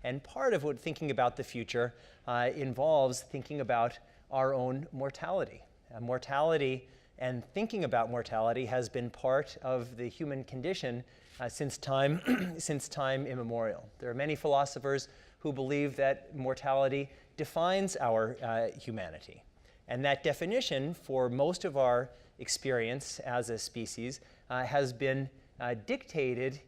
And part of what thinking about the future involves thinking about our own mortality. Mortality and thinking about mortality has been part of the human condition since time immemorial. There are many philosophers who believe that mortality defines our humanity. And that definition for most of our experience as a species has been dictated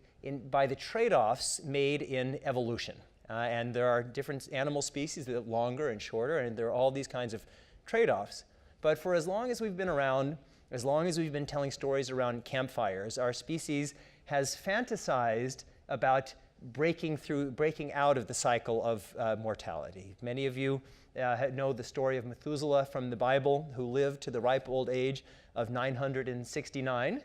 by the trade-offs made in evolution. And there are different animal species that are longer and shorter, and there are all these kinds of trade-offs. But for as long as we've been around, as long as we've been telling stories around campfires, our species has fantasized about breaking out of the cycle of mortality. Many of you know the story of Methuselah from the Bible, who lived to the ripe old age of 969.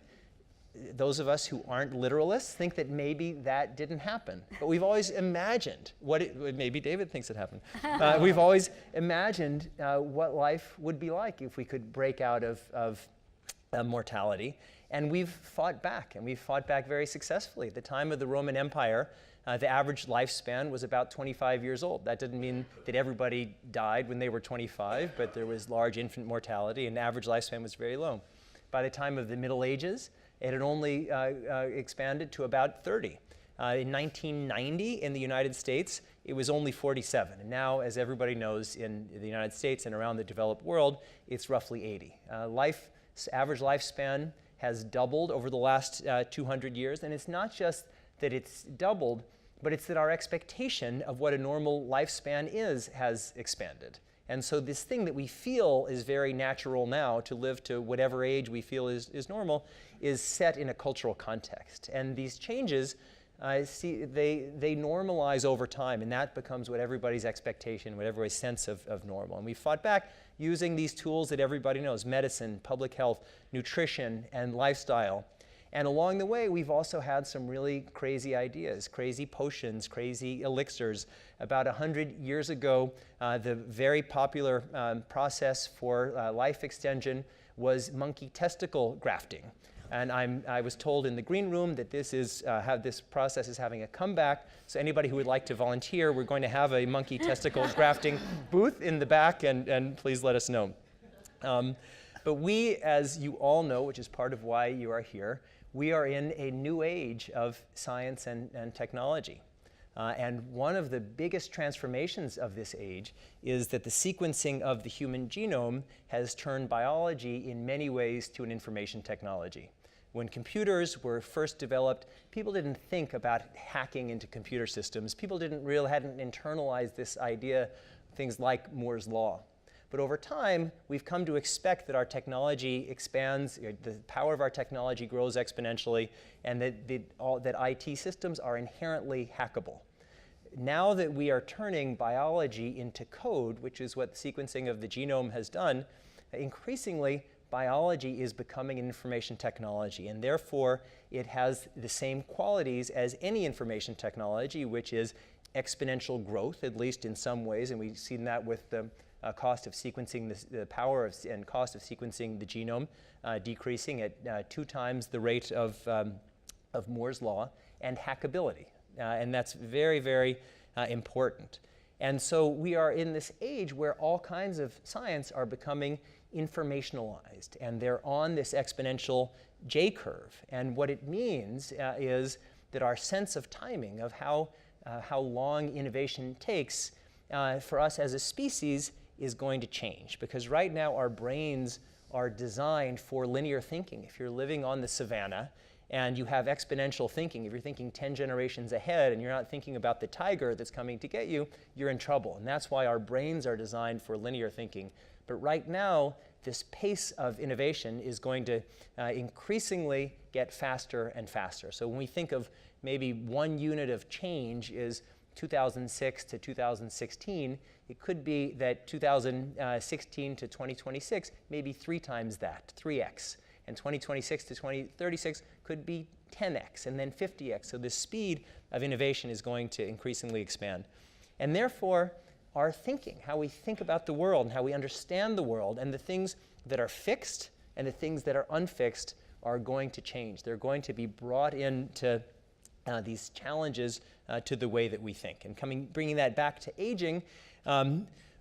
Those of us who aren't literalists think that maybe that didn't happen. But we've always imagined maybe David thinks it happened. We've always imagined what life would be like if we could break out of mortality. And we've fought back, and we've fought back very successfully. At the time of the Roman Empire, the average lifespan was about 25 years old. That didn't mean that everybody died when they were 25, but there was large infant mortality, and the average lifespan was very low. By the time of the Middle Ages, it had only expanded to about 30. In 1990, in the United States, it was only 47. And now, as everybody knows, in the United States and around the developed world, it's roughly 80. Average lifespan has doubled over the last 200 years. And it's not just that it's doubled, but it's that our expectation of what a normal lifespan is has expanded. And so this thing that we feel is very natural now, to live to whatever age we feel is normal, is set in a cultural context. And these changes, they normalize over time, and that becomes what everybody's expectation, what everybody's sense of normal. And we fought back using these tools that everybody knows: medicine, public health, nutrition, and lifestyle. And along the way, we've also had some really crazy ideas, crazy potions, crazy elixirs. About 100 years ago, the very popular process for life extension was monkey testicle grafting. And I was told in the green room that how this process is having a comeback. So anybody who would like to volunteer, we're going to have a monkey testicle grafting booth in the back, and please let us know. But we, as you all know, which is part of why you are here, we are in a new age of science and technology. And one of the biggest transformations of this age is that the sequencing of the human genome has turned biology in many ways to an information technology. When computers were first developed, people didn't think about hacking into computer systems. People hadn't internalized this idea, things like Moore's Law. But over time, we've come to expect that our technology expands, the power of our technology grows exponentially, and that IT systems are inherently hackable. Now that we are turning biology into code, which is what the sequencing of the genome has done, increasingly biology is becoming an information technology, and therefore it has the same qualities as any information technology, which is exponential growth, at least in some ways, and we've seen that with the cost of sequencing, the power and cost of sequencing the genome decreasing at 2 times the rate of Moore's Law, and hackability. And that's very, very important. And so we are in this age where all kinds of science are becoming informationalized, and they're on this exponential J-curve. And what it means is that our sense of timing, of how long innovation takes for us as a species, is going to change. Because right now our brains are designed for linear thinking. If you're living on the savannah and you have exponential thinking, if you're thinking 10 generations ahead and you're not thinking about the tiger that's coming to get you, you're in trouble. And that's why our brains are designed for linear thinking. But right now, this pace of innovation is going to increasingly get faster and faster. So when we think of maybe 1 unit of change is 2006 to 2016, it could be that 2016 to 2026 maybe 3 times that, 3x. And 2026 to 2036 could be 10x and then 50x. So the speed of innovation is going to increasingly expand. And therefore, our thinking, how we think about the world and how we understand the world, and the things that are fixed and the things that are unfixed are going to change. They're going to be brought into these challenges to the way that we think. And bringing that back to aging,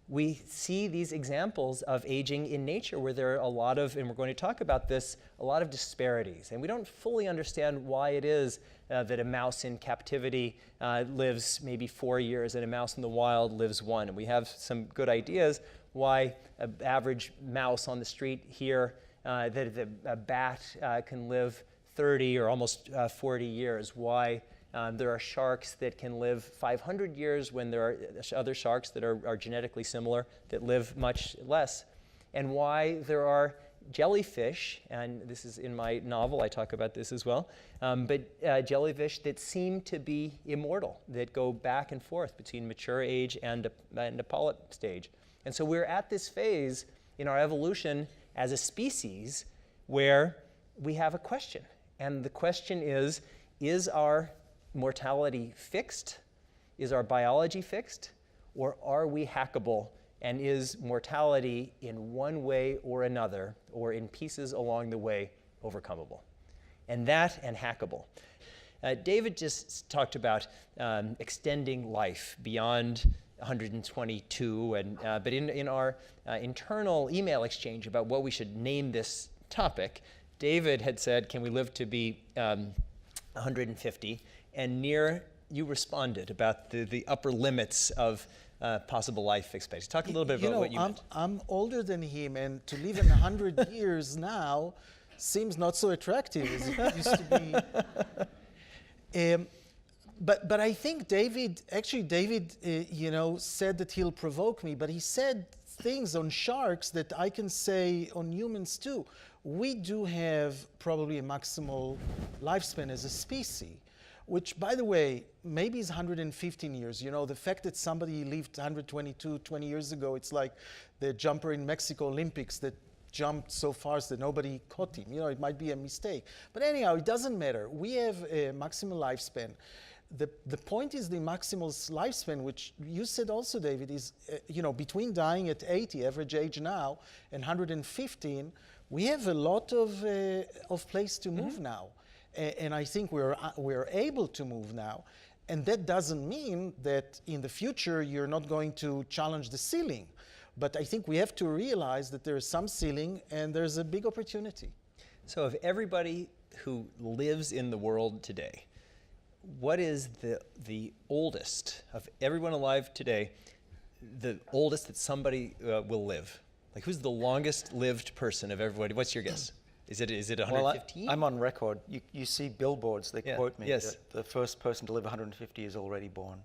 we see these examples of aging in nature where there are a lot of, and we're going to talk about this, a lot of disparities. And we don't fully understand why it is that a mouse in captivity lives maybe 4 years and a mouse in the wild lives 1. And we have some good ideas why an average mouse on the street here, that a bat can live 30 or almost 40 years, why there are sharks that can live 500 years when there are other sharks that are genetically similar that live much less, and why there are jellyfish, and this is in my novel, I talk about this as well, but jellyfish that seem to be immortal, that go back and forth between mature age and a polyp stage. And so we're at this phase in our evolution as a species where we have a question. And the question is our mortality fixed? Is our biology fixed? Or are we hackable? And is mortality in one way or another, or in pieces along the way, overcomable? And that and hackable. David just talked about extending life beyond 122, but in our internal email exchange about what we should name this topic, David had said, can we live to be 150? And Nir, you responded about the upper limits of possible life expectancy. Talk a little bit about what you meant. I'm older than him, and to live in 100 years now seems not so attractive as it used to be. But I think David said that he'll provoke me, but he said things on sharks that I can say on humans too. We do have probably a maximal lifespan as a species, which, by the way, maybe is 115 years. You know, the fact that somebody lived 20 years ago, it's like the jumper in Mexico Olympics that jumped so fast that nobody caught him. You know, it might be a mistake. But anyhow, it doesn't matter. We have a maximal lifespan. The point is the maximal lifespan, which you said also, David, is, between dying at 80, average age now, and 115, we have a lot of place to move now. And I think we're able to move now. And that doesn't mean that in the future you're not going to challenge the ceiling. But I think we have to realize that there is some ceiling and there's a big opportunity. So of everybody who lives in the world today, what is the oldest of everyone alive today, the oldest that somebody will live? Like, who's the longest lived person of everybody? What's your guess? Is it 115? Well, I'm on record. You see billboards that quote me. Yes. The first person to live 150 is already born.